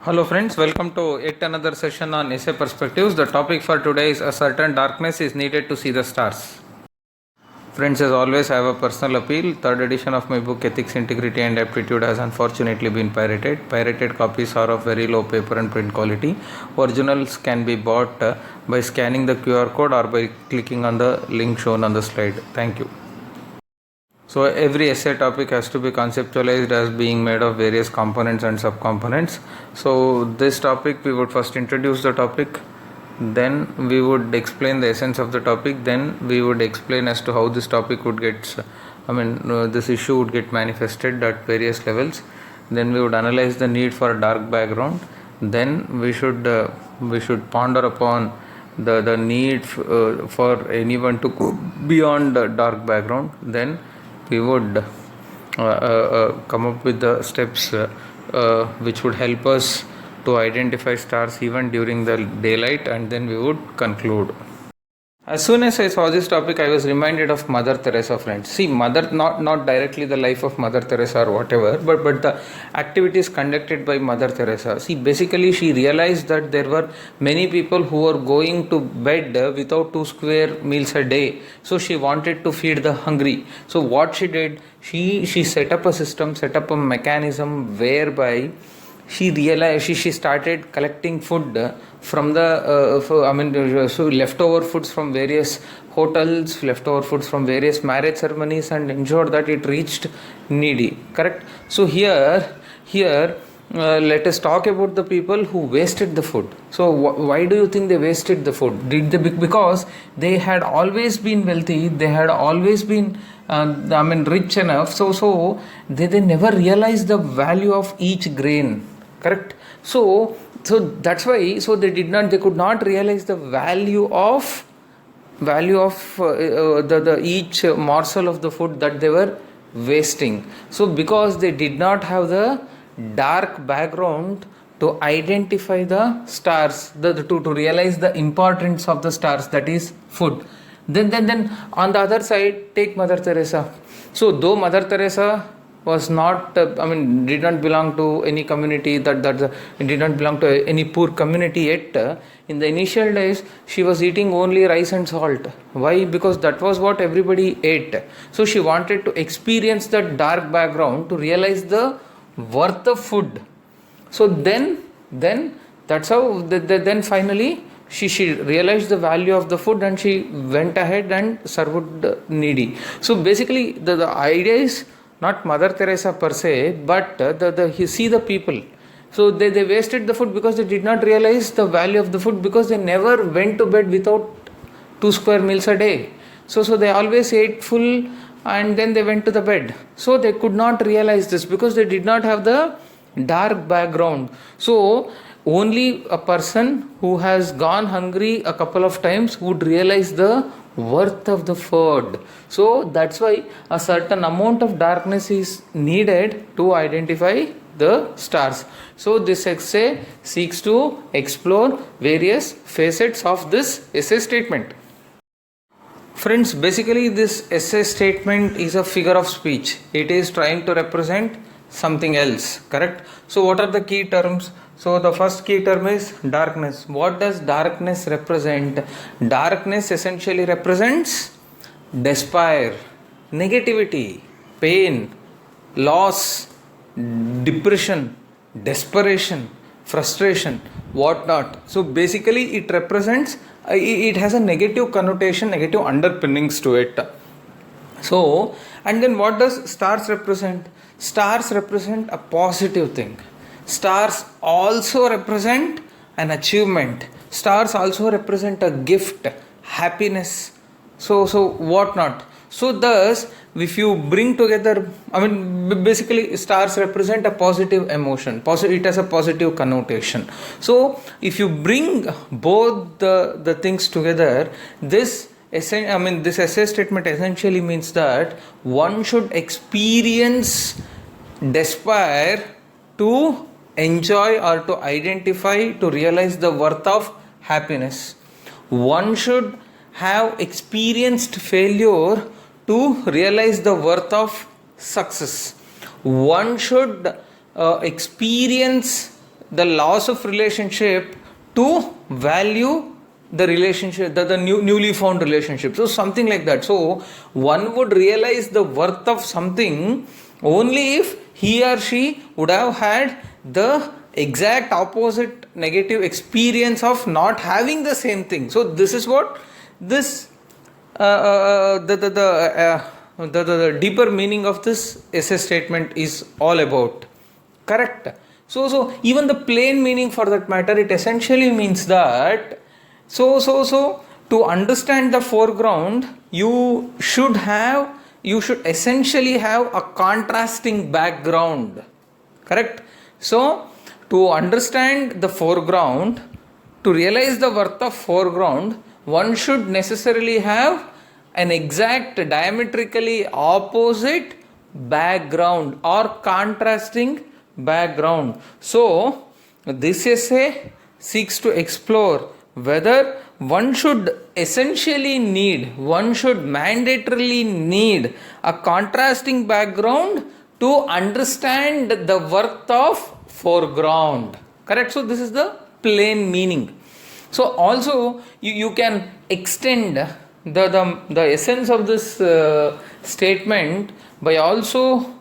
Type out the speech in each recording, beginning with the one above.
Hello friends, welcome to yet another session on essay perspectives. The topic for today is a certain darkness is needed to see the stars. Friends, as always, I have a personal appeal. Third edition of my book Ethics, Integrity and Aptitude has unfortunately been pirated. Pirated copies are of very low paper and print quality. Originals can be bought by scanning the QR code or by clicking on the link shown on the slide. Thank you. So every essay topic has to be conceptualized as being made of various components and subcomponents. So this topic, we would first introduce the topic, then we would explain the essence of the topic, then we would explain as to how this topic would get, this issue would get manifested at various levels. Then we would analyze the need for a dark background. Then we should ponder upon the need for anyone to go beyond the dark background. Then we would come up with the steps which would help us to identify stars even during the daylight, and then we would conclude. As soon as I saw this topic, I was reminded of Mother Teresa, friends. See, not directly the life of Mother Teresa or whatever, but the activities conducted by Mother Teresa. See, basically she realized that there were many people who were going to bed without 2 square meals a day. So she wanted to feed the hungry. So what she did, she set up a system, set up a mechanism whereby she realized she started collecting food from the so leftover foods from various hotels, leftover foods from various marriage ceremonies, and ensured that it reached needy. Correct. So here let us talk about the people who wasted the food. So why do you think they wasted the food? Because they had always been wealthy, they had always been rich enough, so they never realized the value of each grain. Correct. So that's why they could not realize the value of the each morsel of the food that they were wasting. So because they did not have the dark background to identify the stars, to realize the importance of the stars, that is food. Then on the other side, take Mother Teresa. So though Mother Teresa was not, did not belong to any community, did not belong to any poor community yet. In the initial days, she was eating only rice and salt. Why? Because that was what everybody ate. So she wanted to experience that dark background to realize the worth of food. So then that's how, then finally, she realized the value of the food and she went ahead and served the needy. So basically, the idea is not Mother Teresa per se, but see the people. So they wasted the food because they did not realize the value of the food, because they never went to bed without 2 square meals a day. So they always ate full and then they went to the bed. So they could not realize this because they did not have the dark background. So only a person who has gone hungry a couple of times would realize the worth of the food. So that's why a certain amount of darkness is needed to identify the stars. So this essay seeks to explore various facets of this essay statement. Friends, basically this essay statement is a figure of speech. It is trying to represent something else. Correct? So what are the key terms? So the first key term is darkness. What does darkness represent? Darkness essentially represents despair, negativity, pain, loss, depression, desperation, frustration, whatnot. So basically it represents, it has a negative connotation, negative underpinnings to it. So, and then what does stars represent? Stars represent a positive thing. Stars also represent an achievement. Stars also represent a gift, happiness, so what not. So thus, if you bring together, basically stars represent a positive emotion. It has a positive connotation. So if you bring both the things together, this essay statement essentially means that one should experience despair to enjoy or to identify, to realize the worth of happiness. One should have experienced failure to realize the worth of success. One should experience the loss of relationship to value the relationship, the newly found relationship. So something like that. So one would realize the worth of something only if he or she would have had the exact opposite negative experience of not having the same thing. So this is what this the deeper meaning of this essay statement is all about. Correct. So even the plain meaning for that matter, it essentially means that so to understand the foreground, you should essentially have a contrasting background. Correct. So to understand the foreground, to realize the worth of foreground, one should necessarily have an exact diametrically opposite background or contrasting background. So this essay seeks to explore whether one should mandatorily need a contrasting background to understand the worth of foreground. Correct. So this is the plain meaning. So also you can extend the essence of this statement by also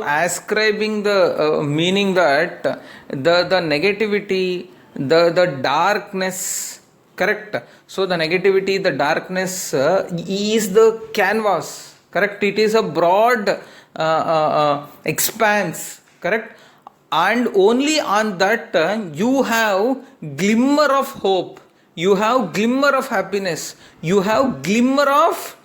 ascribing the meaning that the negativity, the darkness. Correct. So the negativity, the darkness is the canvas. Correct. It is a broad expanse. Correct. And only on that you have glimmer of hope, you have glimmer of happiness, you have glimmer of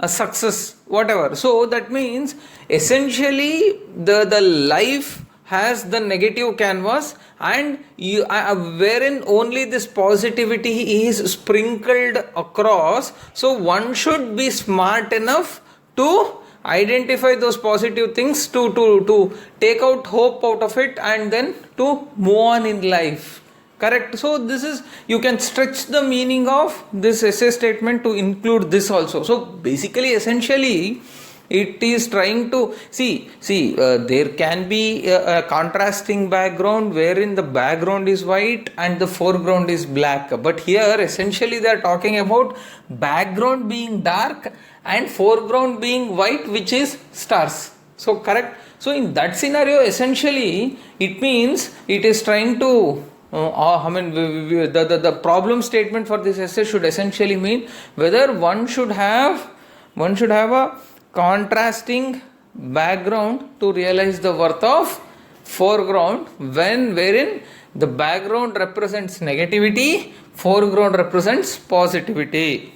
success, whatever. So that means essentially the life has the negative canvas, and you wherein only this positivity is sprinkled across. So one should be smart enough to identify those positive things, to take out hope out of it, and then to move on in life. Correct. So this is, you can stretch the meaning of this essay statement to include this also. So basically, essentially, it is trying to see there can be a contrasting background wherein the background is white and the foreground is black, but here essentially they are talking about background being dark and foreground being white, which is stars. So correct. So in that scenario, essentially it means it is trying to the problem statement for this essay should essentially mean whether one should have a contrasting background to realize the worth of foreground, wherein the background represents negativity, foreground represents positivity.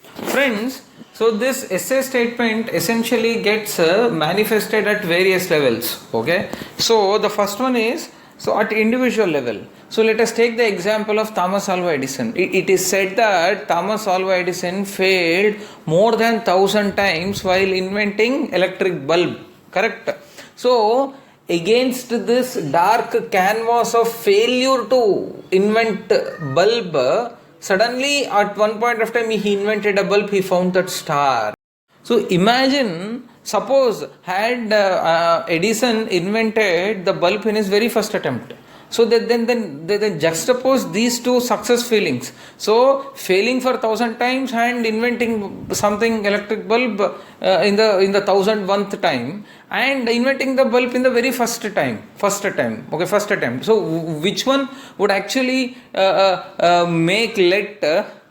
Friends, so this essay statement essentially gets manifested at various levels. Okay, so the first one is at individual level. So let us take the example of Thomas Alva Edison. It is said that Thomas Alva Edison failed more than 1,000 times while inventing electric bulb. Correct. So against this dark canvas of failure to invent bulb, suddenly at one point of time he invented a bulb, he found that star. So imagine, suppose had Edison invented the bulb in his very first attempt. So then juxtapose these two success feelings. So failing for 1,000 times and inventing something electric bulb in the 1,001th time, and inventing the bulb in the very first attempt. So which one would actually let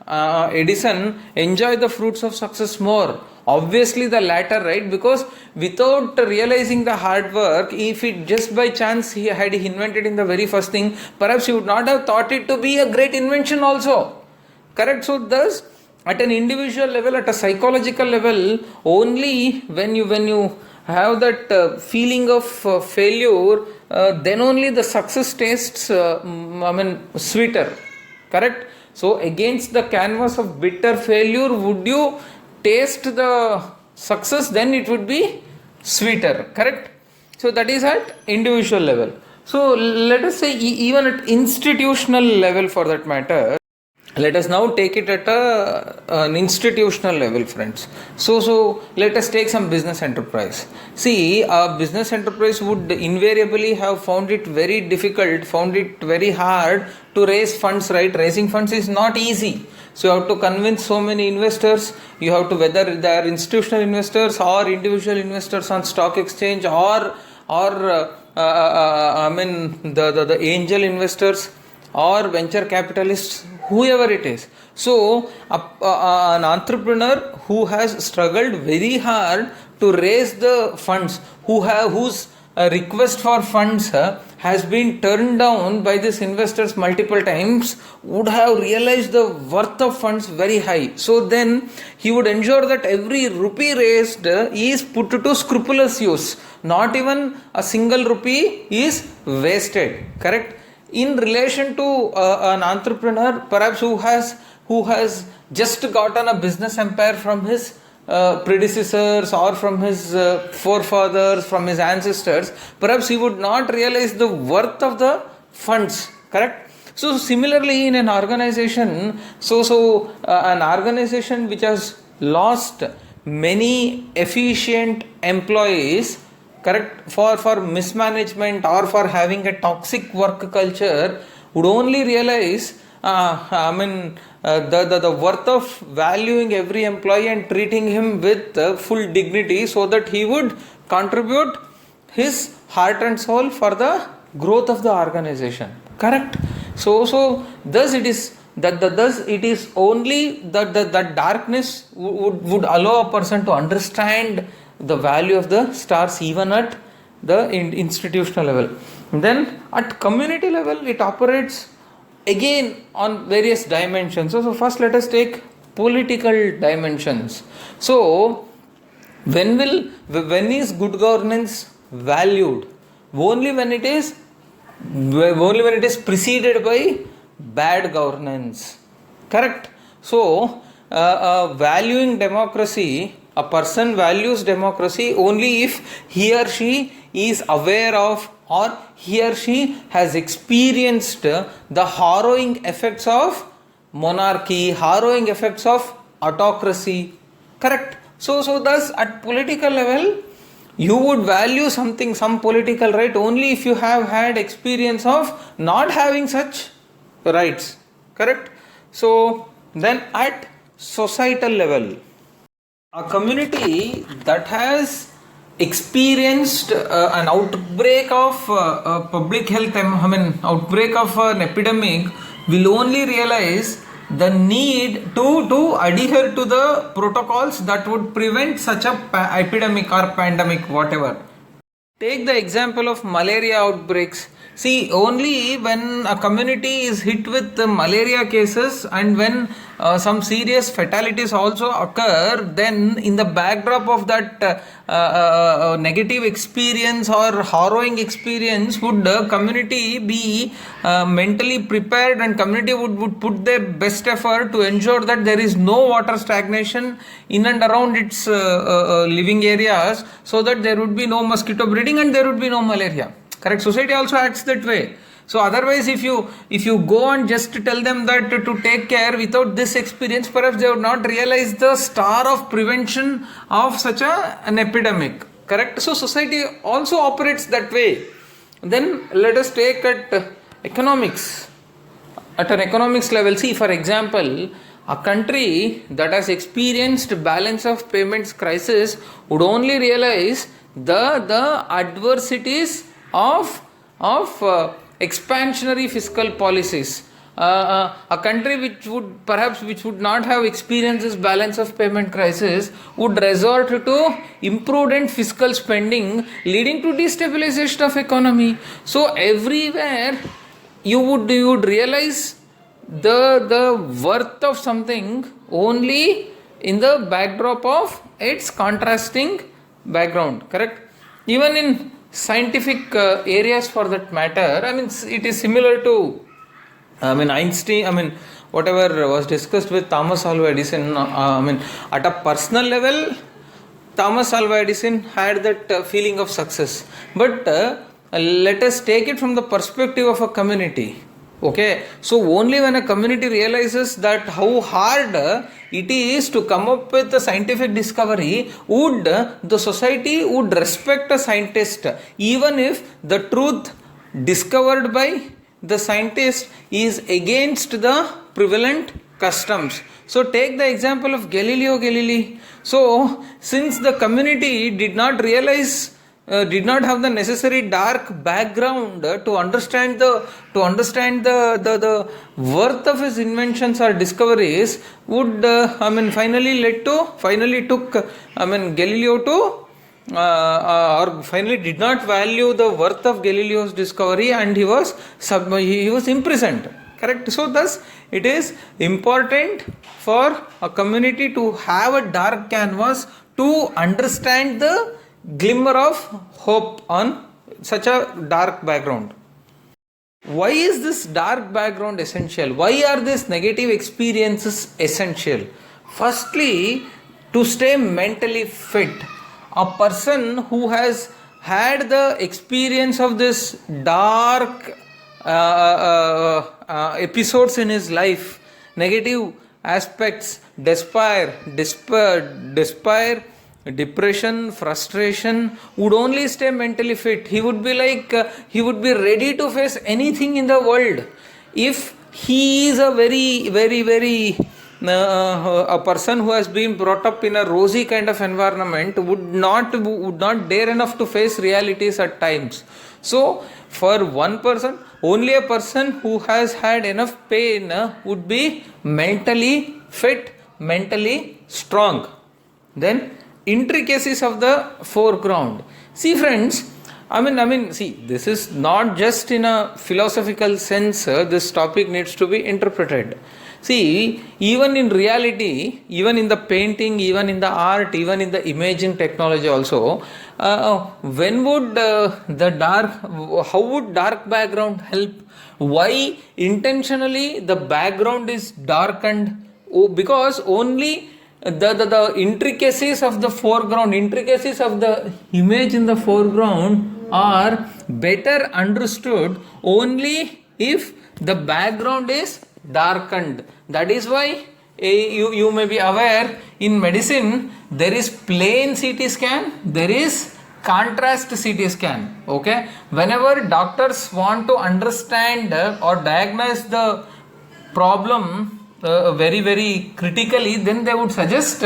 Edison enjoy the fruits of success more? Obviously the latter, right? Because without realizing the hard work, if it just by chance he had invented in the very first thing, perhaps he would not have thought it to be a great invention also. Correct. So thus, at an individual level, at a psychological level, only when you have that feeling of failure, then only the success tastes sweeter. Correct. So against the canvas of bitter failure, would you taste the success? Then it would be sweeter. Correct. So that is at individual level. So let us say even at institutional level, for that matter, Let us now take it at an institutional level, friends. So let us take some business enterprise. See, a business enterprise would invariably have found it very difficult, found it very hard to raise funds, right? Raising funds is not easy. So you have to convince so many investors. You have to, whether they are institutional investors or individual investors on stock exchange, or the angel investors or venture capitalists, whoever it is. So an entrepreneur who has struggled very hard to raise the funds, whose request for funds has been turned down by these investors multiple times, would have realized the worth of funds very high. So then he would ensure that every rupee raised is put to scrupulous use. Not even a single rupee is wasted. Correct? In relation to an entrepreneur, perhaps who has just gotten a business empire from his predecessors or from his forefathers, from his ancestors, perhaps he would not realize the worth of the funds. Correct? So similarly, in an organization, an organization which has lost many efficient employees, correct, for mismanagement or for having a toxic work culture, would only realize the worth of valuing every employee and treating him with full dignity, so that he would contribute his heart and soul for the growth of the organization. Correct? So thus it is only that darkness would allow a person to understand the value of the stars even at the institutional level. Then at community level, it operates again on various dimensions. So first let us take political dimensions. So when is good governance valued? Only when it is preceded by bad governance. Correct? So valuing democracy, a person values democracy only if he or she is aware of, or he or she has experienced the harrowing effects of monarchy, harrowing effects of autocracy. Correct? So thus at political level, you would value some political right only if you have had experience of not having such rights. Correct? So then at societal level, a community that has experienced an outbreak of public health, outbreak of an epidemic, will only realize the need to adhere to the protocols that would prevent such a epidemic or pandemic, whatever. Take the example of malaria outbreaks. See, only when a community is hit with malaria cases and when some serious fatalities also occur, then in the backdrop of that negative experience or harrowing experience, would the community be mentally prepared, and community would put their best effort to ensure that there is no water stagnation in and around its living areas, so that there would be no mosquito breeding and there would be no malaria. Correct? Society also acts that way. So otherwise, if you go and just tell them that to take care without this experience, perhaps they would not realize the star of prevention of such an epidemic. Correct? So society also operates that way. Then let us take at economics. At an economics level, see, for example, a country that has experienced balance of payments crisis would only realize the adversities of expansionary fiscal policies. A country which would not have experienced this balance of payment crisis would resort to imprudent fiscal spending, leading to destabilization of economy. So everywhere you would realize the worth of something only in the backdrop of its contrasting background. Correct? Even in scientific areas for that matter, it is similar to Einstein, whatever was discussed with Thomas Alva Edison. At a personal level, Thomas Alva Edison had that feeling of success. But let us take it from the perspective of a community. Okay, so only when a community realizes that how hard it is to come up with a scientific discovery, would the society would respect a scientist, even if the truth discovered by the scientist is against the prevalent customs. So take the example of Galileo Galilei. So since the community did not have the necessary dark background to understand the worth of his inventions or discoveries, would finally took Galileo to or finally did not value the worth of Galileo's discovery, and he was imprisoned. Correct. So thus it is important for a community to have a dark canvas to understand the glimmer of hope on such a dark background. Why is this dark background essential? Why are these negative experiences essential? Firstly, to stay mentally fit. A person who has had the experience of this dark episodes in his life, negative aspects, despair, depression, frustration, would only stay mentally fit. He would be he would be ready to face anything in the world. If he is a very a person who has been brought up in a rosy kind of environment, would not dare enough to face realities at times. So for one person, only a person who has had enough pain would be mentally fit, mentally strong. Then intricacies of the foreground. See friends, see, this is not just in a philosophical sense, this topic needs to be interpreted. See, even in reality, even in the painting, even in the art, even in the imaging technology also, when would how would dark background help? Why intentionally the background is darkened? Because only the intricacies of the foreground, intricacies of the image in the foreground are better understood only if the background is darkened. That is why you may be aware, in medicine there is plain CT scan, there is contrast CT scan. Okay, whenever doctors want to understand or diagnose the problem very critically, then they would suggest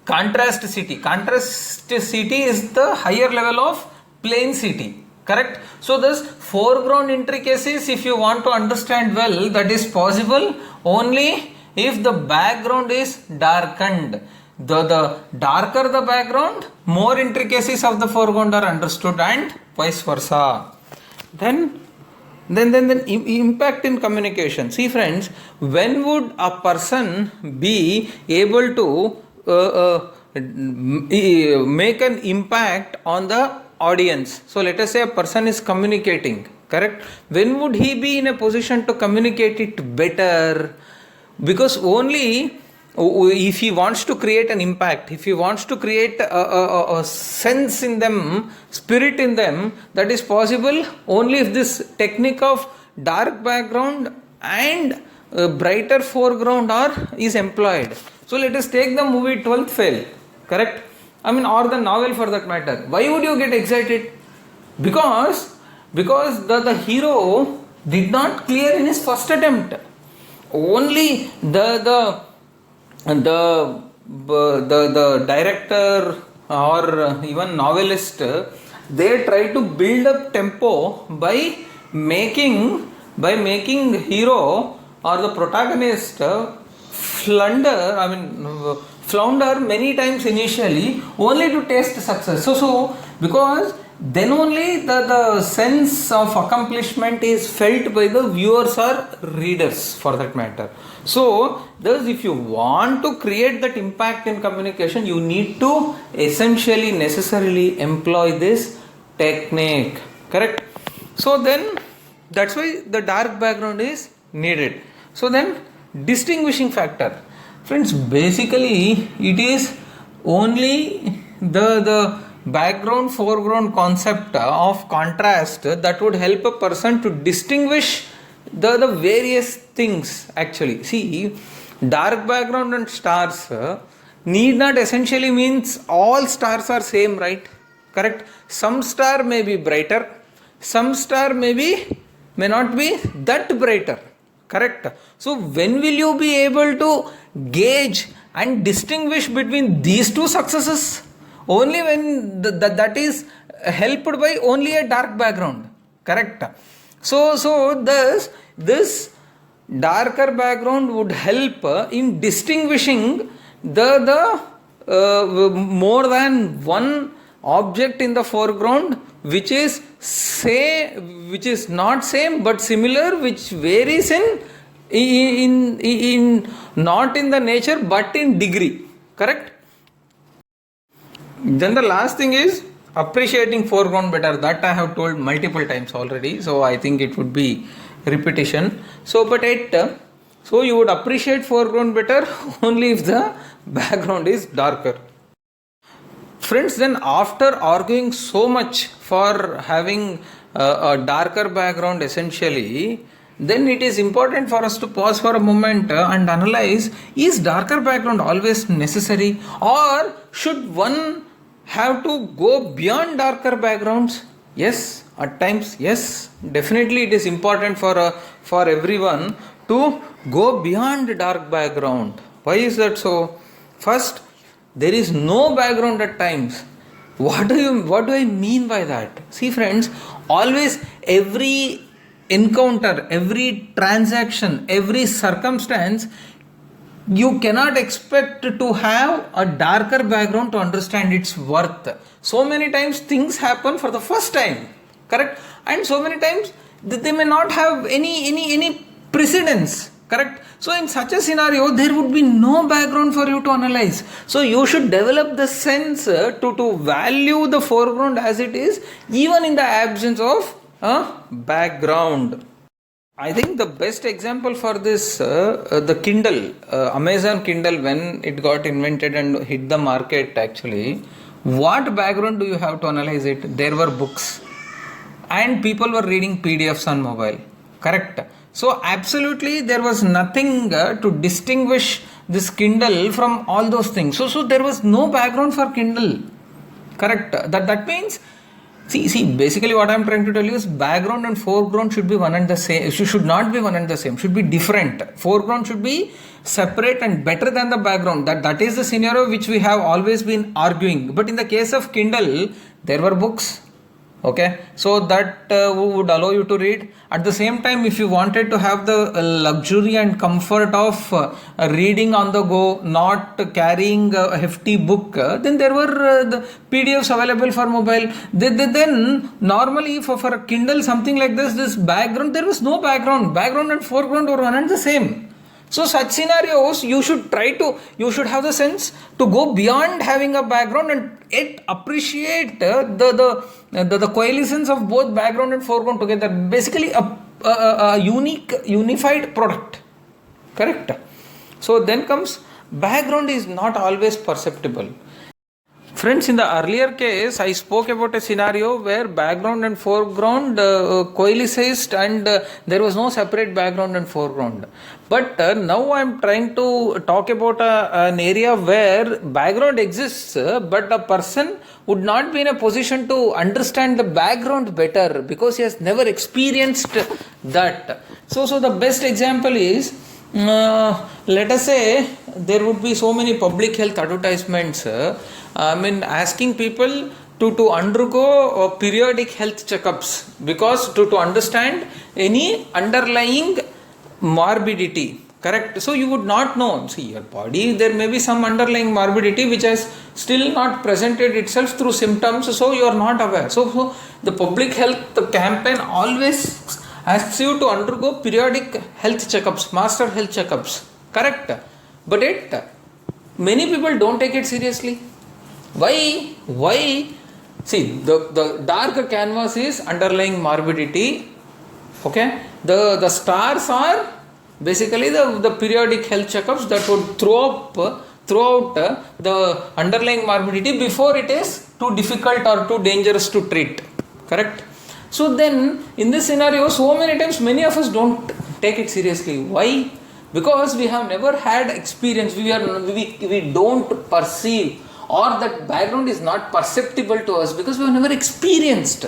contrast CT. Contrast CT is the higher level of plain CT. Correct. So thus foreground intricacies, if you want to understand well, that is possible only if the background is darkened. The darker the background, more intricacies of the foreground are understood, and vice versa. Then impact in communication. See friends, when would a person be able to make an impact on the audience? So let us say a person is communicating, correct? When would he be in a position to communicate it better? Because only if he wants to create an impact, if he wants to create a sense in them, spirit in them, that is possible only if this technique of dark background and brighter foreground is employed. So let us take the movie 12th Fail, correct? Or the novel for that matter. Why would you get excited? Because the hero did not clear in his first attempt. Only the director or even novelist, they try to build up tempo by making hero or the protagonist flounder many times initially, only to taste success. So because then only the sense of accomplishment is felt by the viewers or readers for that matter. So thus, if you want to create that impact in communication, you need to essentially necessarily employ this technique, correct? So then that's why the dark background is needed. So then distinguishing factor. Friends, basically it is only the background foreground concept of contrast that would help a person to distinguish the various things. Actually, see, dark background and stars need not essentially means all stars are same, right? Correct. Some star may be brighter, some star may not be that brighter. Correct. So when will you be able to gauge and distinguish between these two successes? Only when that is helped by only a dark background. Correct. So thus this darker background would help in distinguishing the more than one object in the foreground which is not same but similar, which varies in not in the nature but in degree. Correct. Then the last thing is appreciating foreground better. That I have told multiple times already, so I think it would be repetition. So you would appreciate foreground better only if the background is darker. Friends, then after arguing so much for having a darker background essentially, then it is important for us to pause for a moment and analyze, is darker background always necessary, or should one have to go beyond darker backgrounds? Yes, at times, yes, definitely it is important for everyone to go beyond dark background. Why is that so? First, there is no background at times. What do I mean by that? See friends, always every encounter, every transaction, every circumstance, you cannot expect to have a darker background to understand its worth. So many times things happen for the first time, correct? And so many times they may not have any precedence, correct? So in such a scenario, there would be no background for you to analyze. So you should develop the sense to value the foreground as it is, even in the absence of background. I think the best example for this, the Kindle, Amazon Kindle, when it got invented and hit the market actually, what background do you have to analyze it? There were books and people were reading PDFs on mobile, correct? So absolutely there was nothing to distinguish this Kindle from all those things. So there was no background for Kindle, correct? That means, see, basically what I am trying to tell you is background and foreground should be one and the same. Should not be one and the same. Should be different. Foreground should be separate and better than the background. That is the scenario which we have always been arguing. But in the case of Kindle, there were books. Okay, so that would allow you to read. At the same time, if you wanted to have the luxury and comfort of reading on the go, not carrying a hefty book, then there were the PDFs available for mobile. Then normally for a Kindle, something like this background, there was no background. Background and foreground were one and the same. So such scenarios, you should have the sense to go beyond having a background and yet appreciate the coalescence of both background and foreground together. Basically a unified product. Correct? So then comes background is not always perceptible. Friends, in the earlier case, I spoke about a scenario where background and foreground coalesced and there was no separate background and foreground. But now I am trying to talk about an area where background exists, but a person would not be in a position to understand the background better because he has never experienced that. So the best example is, let us say there would be so many public health advertisements asking people to undergo periodic health checkups because to understand any underlying morbidity, correct? So you would not know, see, your body, there may be some underlying morbidity which has still not presented itself through symptoms, so you are not aware. So the public health campaign always asks you to undergo periodic health checkups, master health checkups, correct? But many people don't take it seriously. Why? See, the dark canvas is underlying morbidity. Okay, the stars are basically the periodic health checkups that would throw up throughout the underlying morbidity before it is too difficult or too dangerous to treat. Correct? So then in this scenario, so many times many of us don't take it seriously. Why? Because we have never had experience, we don't perceive, or that background is not perceptible to us because we have never experienced.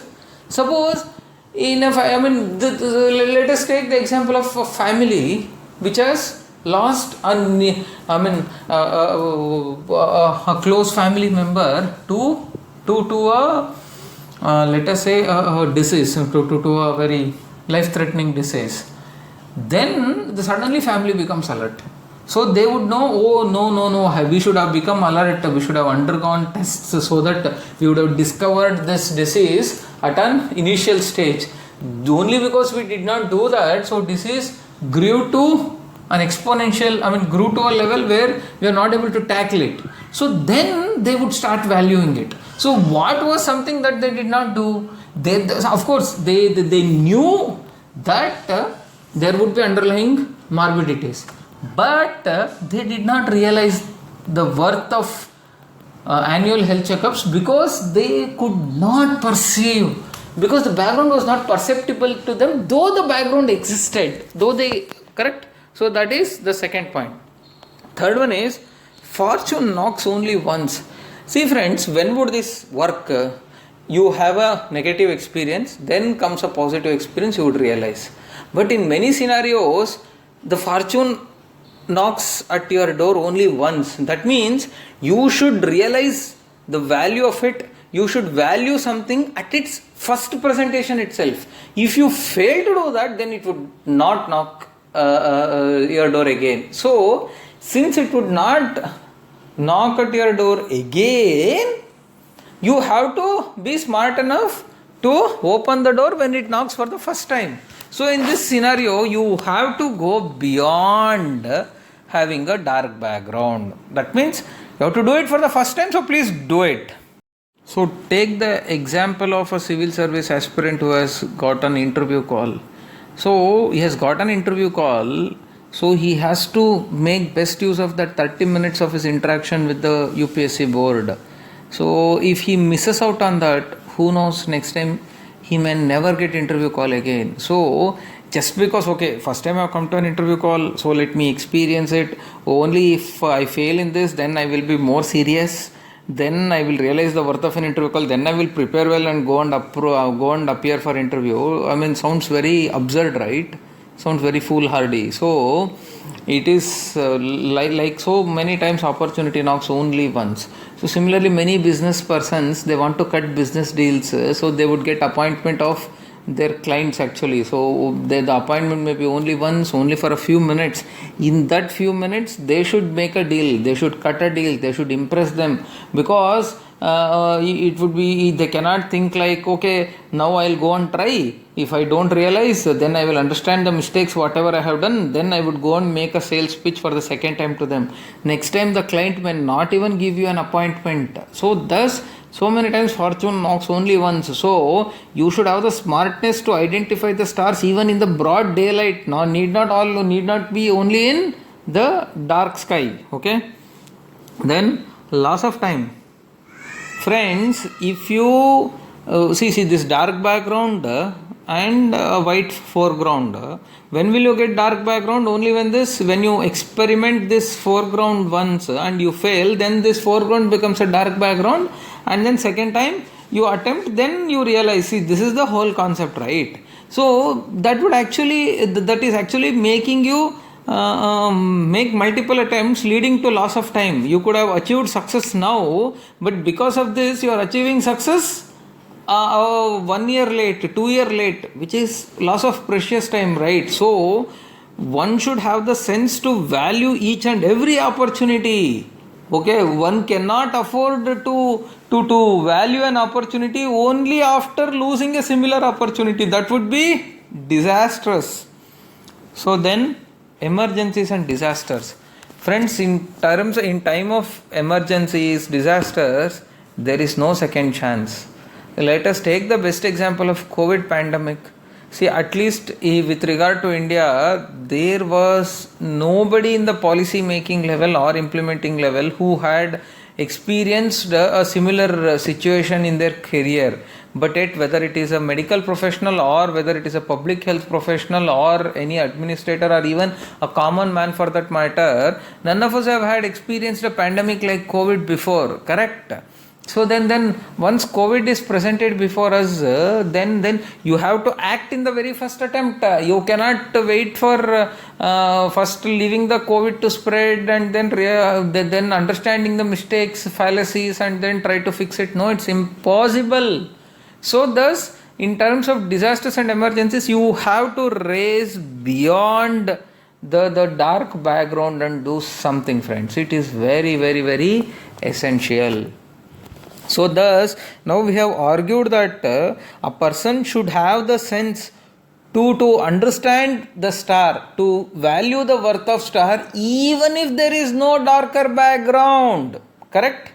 Suppose let us take the example of a family which has lost a close family member to a let us say a disease, to a very life-threatening disease. Then suddenly family becomes alert. So they would know, oh no, we should have become alert, we should have undergone tests so that we would have discovered this disease at an initial stage. Only because we did not do that, so disease grew to an exponential, grew to a level where we are not able to tackle it. So then they would start valuing it. So what was something that they did not do? Of course, they knew that there would be underlying morbidities, but they did not realize the worth of annual health checkups because they could not perceive, because the background was not perceptible to them, though the background existed, correct? So that is the second point. Third one is, fortune knocks only once. See friends, when would this work? You have a negative experience, then comes a positive experience, you would realize. But in many scenarios, the fortune knocks at your door only once. That means you should realize the value of it. You should value something at its first presentation itself. If you fail to do that, then it would not knock your door again. So, since it would not knock at your door again, you have to be smart enough to open the door when it knocks for the first time. So in this scenario, you have to go beyond having a dark background. That means you have to do it for the first time, so please do it. So take the example of a civil service aspirant who has got an interview call. So he has got an interview call, so he has to make best use of that 30 minutes of his interaction with the UPSC board. So if he misses out on that, who knows, next time he may never get interview call again. So just because, okay, first time I have come to an interview call, so let me experience it. Only if I fail in this, then I will be more serious. Then I will realize the worth of an interview call. Then I will prepare well and go and appear for interview. Sounds very absurd, right? Sounds very foolhardy. So it is like so many times opportunity knocks only once. So similarly, many business persons, they want to cut business deals, so they would get appointment of their clients actually. So the appointment may be only once, only for a few minutes. In that few minutes, they should make a deal, they should cut a deal, they should impress them, because it would be, they cannot think like, okay, now I'll go and try. If I don't realize, then I will understand the mistakes, whatever I have done, then I would go and make a sales pitch for the second time to them. Next time the client may not even give you an appointment. So thus, so many times fortune knocks only once. So you should have the smartness to identify the stars even in the broad daylight. Need not be only in the dark sky. Okay. Then loss of time. Friends, if you see this dark background and a white foreground, when will you get dark background? Only when you experiment this foreground once and you fail, then this foreground becomes a dark background, and then second time you attempt, then you realize, see, this is the whole concept, right? So that is actually making you make multiple attempts, leading to loss of time. You could have achieved success now, but because of this you are achieving success 1 year late, 2 year late, which is loss of precious time, right? So one should have the sense to value each and every opportunity. Okay, one cannot afford to value an opportunity only after losing a similar opportunity. That would be disastrous. So then, emergencies and disasters. Friends, in time of emergencies, disasters, there is no second chance. Let us take the best example of COVID pandemic. See, at least with regard to India, there was nobody in the policy making level or implementing level who had experienced a similar situation in their career. But yet, whether it is a medical professional or whether it is a public health professional or any administrator or even a common man for that matter, none of us have had experienced a pandemic like COVID before, correct? So then once COVID is presented before us, then you have to act in the very first attempt. You cannot wait for first leaving the COVID to spread and then understanding the mistakes, fallacies, and then try to fix it. No, it's impossible. So thus, in terms of disasters and emergencies, you have to raise beyond the dark background and do something, friends. It is very, very, very essential. So thus, now we have argued that a person should have the sense to understand the star, to value the worth of star, even if there is no darker background. Correct?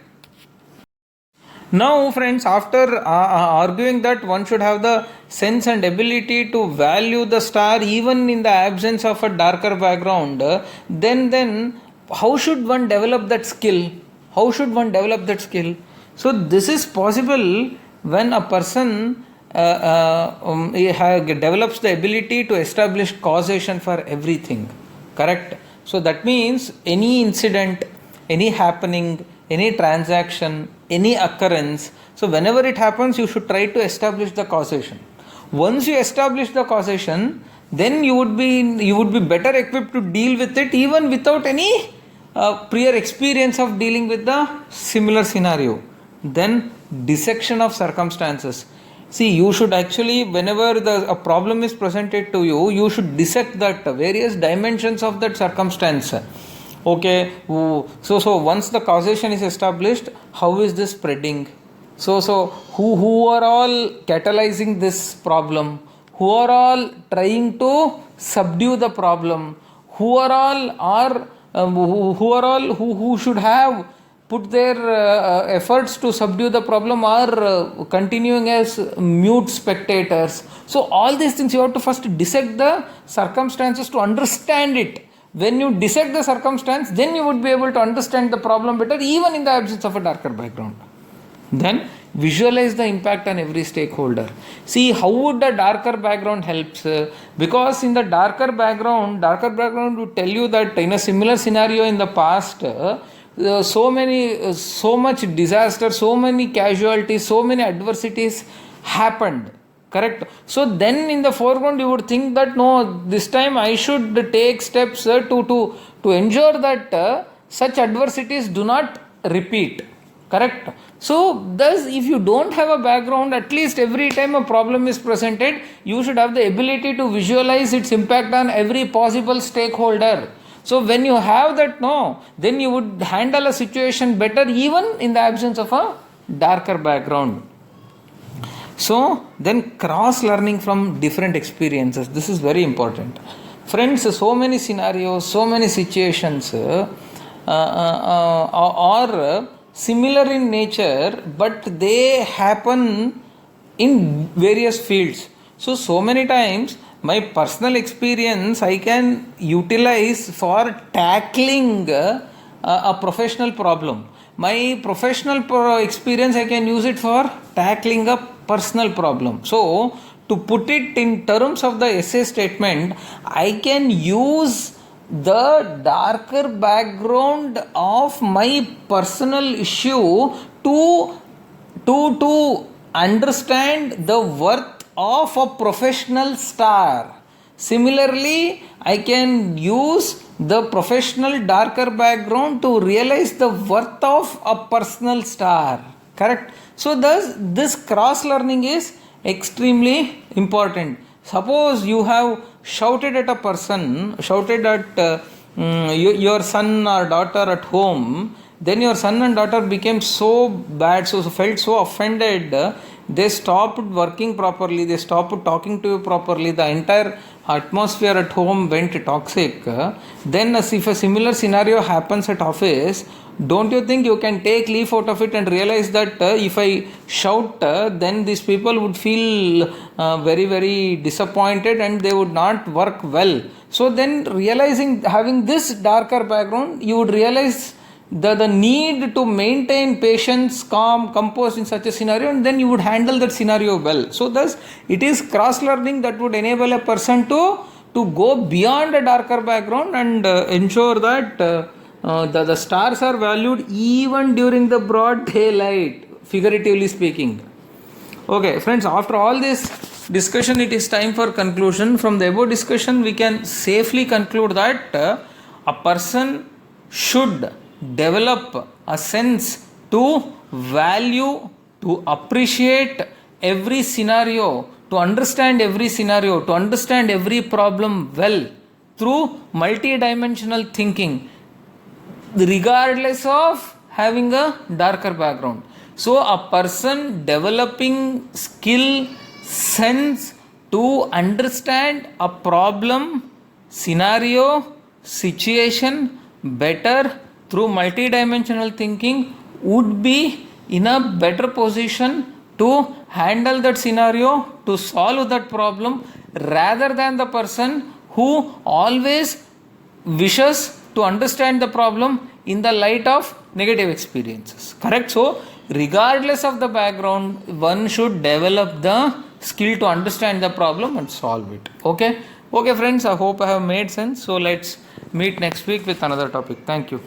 Now, friends, after arguing that one should have the sense and ability to value the star even in the absence of a darker background, then how should one develop that skill? How should one develop that skill? So this is possible when a person develops the ability to establish causation for everything. Correct? So that means any incident, any happening, any transaction, any occurrence. So whenever it happens, you should try to establish the causation. Once you establish the causation, then you would be better equipped to deal with it even without any prior experience of dealing with the similar scenario. Then dissection of circumstances. See, you should actually, whenever a problem is presented to you, you should dissect that various dimensions of that circumstance. Okay, so once the causation is established, how is this spreading? So who are all catalyzing this problem? Who are all trying to subdue the problem? Who should have put their efforts to subdue the problem are continuing as mute spectators. So all these things you have to first dissect the circumstances to understand it. When you dissect the circumstance, then you would be able to understand the problem better even in the absence of a darker background. Then visualize the impact on every stakeholder. See, how would the darker background helps? Because in the darker background would tell you that in a similar scenario in the past, so much disaster, so many casualties, so many adversities happened. Correct? So then in the foreground you would think that no, this time I should take steps to ensure that such adversities do not repeat. Correct? So thus, if you don't have a background, at least every time a problem is presented, you should have the ability to visualize its impact on every possible stakeholder. So when you have that, then you would handle a situation better even in the absence of a darker background. So then cross learning from different experiences. This is very important. Friends, so many scenarios, so many situations are similar in nature, but they happen in various fields. So many times my personal experience I can utilize for tackling a professional problem. My professional experience I can use it for tackling a personal problem. So to put it in terms of the essay statement, I can use the darker background of my personal issue to understand the worth of a professional star. Similarly, I can use the professional darker background to realize the worth of a personal star. Correct? So thus this cross learning is extremely important. Suppose you have shouted at a person, your son or daughter at home, then your son and daughter became so bad, so felt so offended, they stopped working properly, they stopped talking to you properly, the entire atmosphere at home went toxic. Then if a similar scenario happens at office, Don't you think you can take leaf out of it and realize that if I shout, then these people would feel very, very disappointed and they would not work well. So then realizing, having this darker background, you would realize the need to maintain patience, calm, composed in such a scenario, and then you would handle that scenario well. So thus, it is cross learning that would enable a person to go beyond a darker background and ensure that the stars are valued even during the broad daylight, figuratively speaking. Okay, friends, after all this discussion, it is time for conclusion. From the above discussion, we can safely conclude that a person should develop a sense to value, to appreciate every scenario, to understand every scenario, to understand every problem well through multi-dimensional thinking, regardless of having a darker background. So a person developing skill, sense to understand a problem, scenario, situation better through multi-dimensional thinking would be in a better position to handle that scenario, to solve that problem, rather than the person who always wishes to understand the problem in the light of negative experiences. Correct? So, regardless of the background, one should develop the skill to understand the problem and solve it. Okay? Okay, friends, I hope I have made sense. So, let's meet next week with another topic. Thank you.